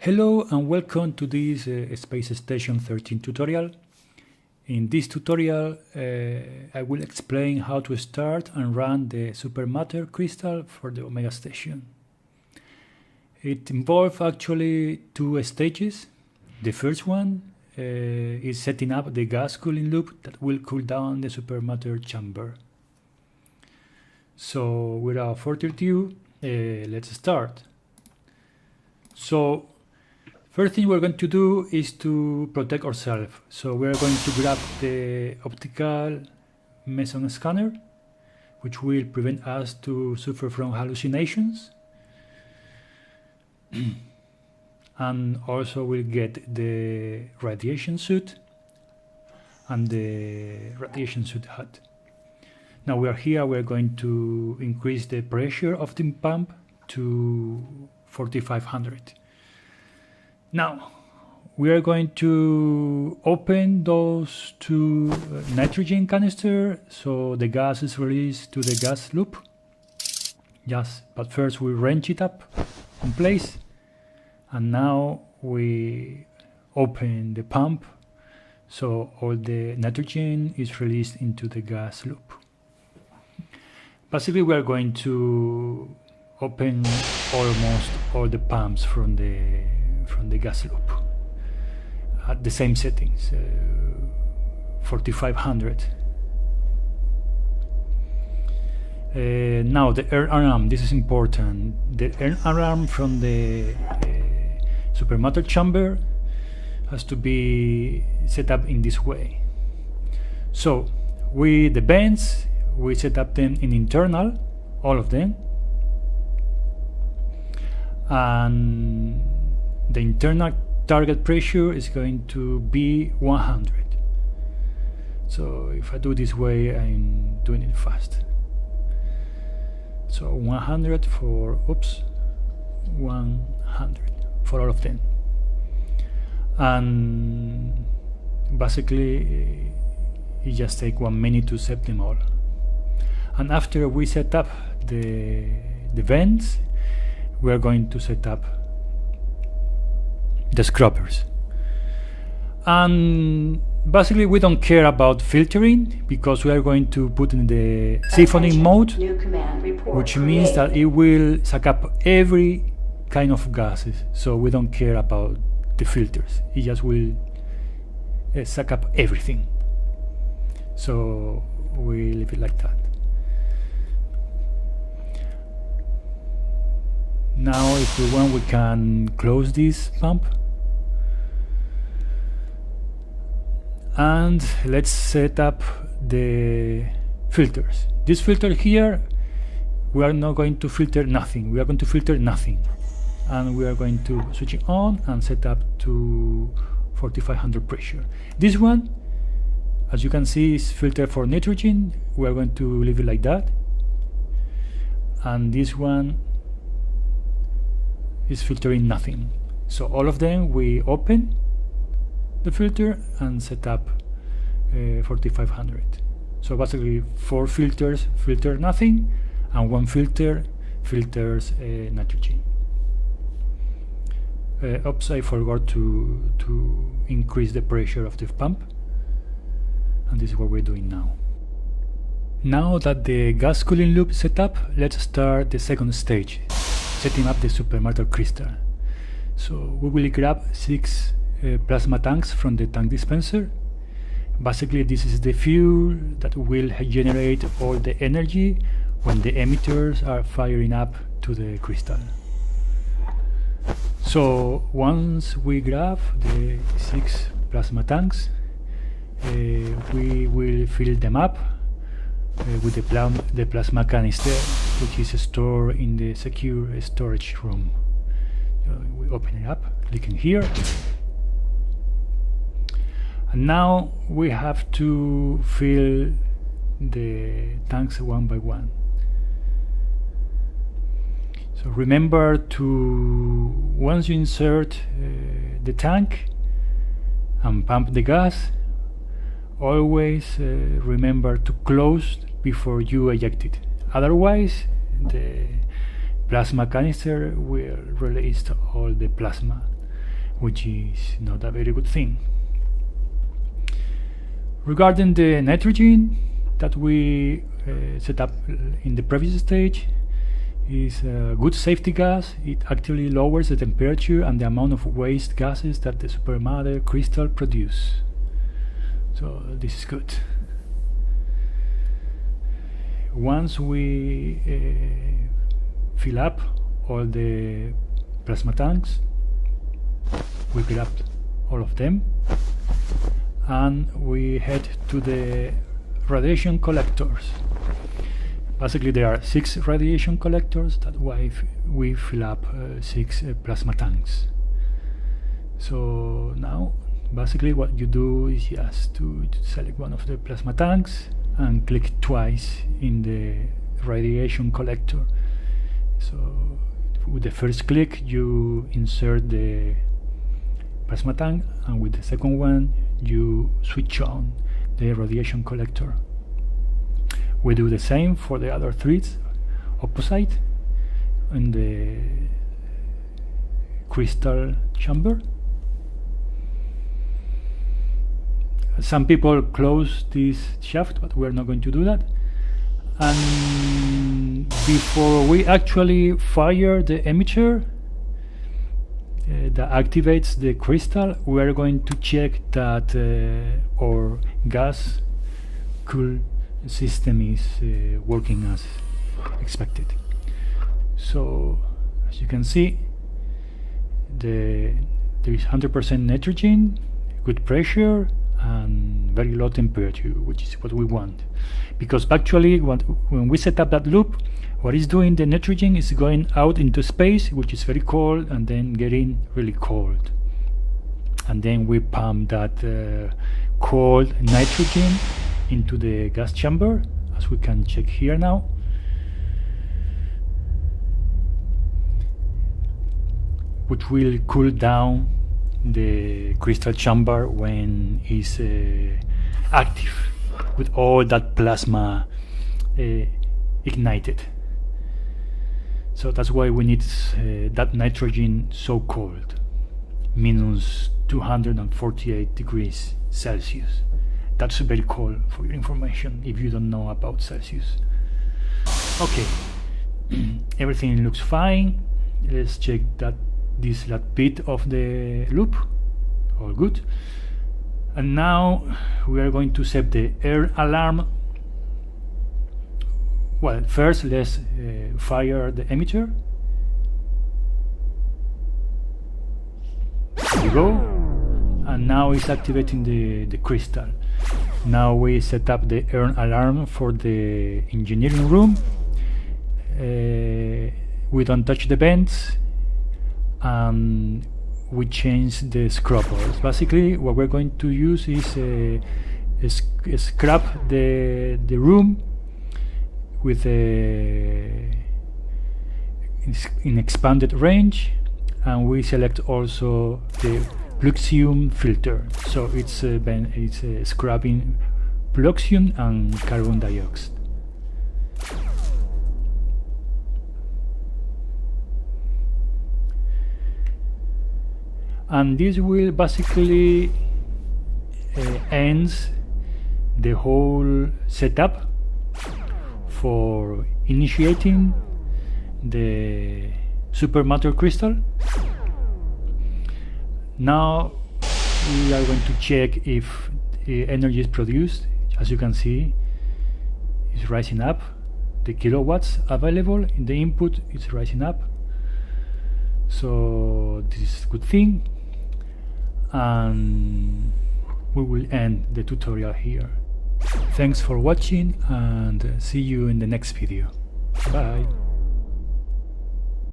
Hello and welcome to this Space Station 13 tutorial. In this tutorial I will explain how to start and run the Supermatter crystal for the Omega station. It involves actually two stages. The first one is setting up the gas cooling loop that will cool down the Supermatter chamber. So without further ado, let's start. So first thing we're going to do is to protect ourselves. So we're going to grab the optical meson scanner, which will prevent us to suffer from hallucinations. And also we'll get the radiation suit and the radiation suit hat. Now we are here, we're going to increase the pressure of the pump to 4500. Now, we are going to open those two nitrogen canisters so the gas is released to the gas loop. Yes, but first we wrench it up in place, and now we open the pump so all the nitrogen is released into the gas loop. Basically, we are going to open almost all the pumps from the gas loop at the same settings, 4500. Now the air alarm, this is important. The air alarm from the Supermatter chamber has to be set up in this way. So with the vents, we set up them in internal, all of them, and the internal target pressure is going to be 100. So if I do this way, I'm doing it fast. So 100 for, 100 for all of them. And basically it just takes 1 minute to set them all. And after we set up the vents, we are going to set up the scrubbers. And basically we don't care about filtering because we are going to put in the siphoning mode, which means that it will suck up every kind of gases. So we don't care about the filters. It just will suck up everything. So we leave it like that. Now if we want, we can close this pump. And let's set up the filters. This filter here, we are not going to filter nothing. We are going to filter nothing. And we are going to switch it on and set up to 4500 pressure. This one, as you can see, is filter for nitrogen. We are going to leave it like that. And this one is filtering nothing. So all of them we open the filter and set up 4500. So basically 4 filters filter nothing and 1 filter filters nitrogen. Oops, I forgot to increase the pressure of the pump, and this is what we're doing now. Now that the gas cooling loop is set up, let's start the second stage, setting up the Supermatter crystal. So we will grab 6 plasma tanks from the tank dispenser. Basically this is the fuel that will generate all the energy when the emitters are firing up to the crystal. So once we grab the 6 plasma tanks, we will fill them up with the plasma canister, which is stored in the secure storage room. We open it up, clicking here. And now we have to fill the tanks one by one. So remember to, once you insert the tank and pump the gas, always remember to close before you eject it. Otherwise, the plasma canister will release all the plasma which is not a very good thing. Regarding the nitrogen that we set up in the previous stage, is a good safety gas. It actually lowers the temperature and the amount of waste gases that the supermatter crystal produce. So this is good. Once we fill up all the plasma tanks, we fill up all of them, and we head to the radiation collectors. Basically there are 6 radiation collectors, that's why we fill up 6 plasma tanks. So now basically what you do is just to select one of the plasma tanks and click twice in the radiation collector. So with the first click you insert the plasma tank, and with the second one you switch on the radiation collector. We do the same for the other 3 opposite in the crystal chamber. Some people close this shaft, but we're not going to do that. And before we actually fire the emitter that activates the crystal, we're going to check that our gas cool system is working as expected. So as you can see, there is 100% nitrogen, good pressure, and very low temperature, which is what we want. Because actually when we set up that loop, what it's doing, the nitrogen is going out into space, which is very cold, and then getting really cold. And then we pump that cold nitrogen into the gas chamber, as we can check here now. Which will cool down the crystal chamber when it's active with all that plasma ignited. So that's why we need that nitrogen so cold, minus 248 degrees Celsius. That's very cold for your information if you don't know about Celsius. Okay, everything looks fine. Let's check that this last bit of the loop, all good. And now we are going to set the air alarm. Well, first let's fire the emitter. There we go. And now it's activating the crystal. Now we set up the air alarm for the engineering room. We don't touch the vents, and we change the scrubbers. Basically what we're going to use is scrub the room with in expanded range, and we select also the Pluxium filter. So it's scrubbing Pluxium and carbon dioxide. And this will basically ends the whole setup for initiating the supermatter crystal. Now we are going to check if energy is produced. As you can see, it's rising up. The kilowatts available in the input is rising up. So this is a good thing. And we will end the tutorial here. Thanks for watching, and see you in the next video. Bye.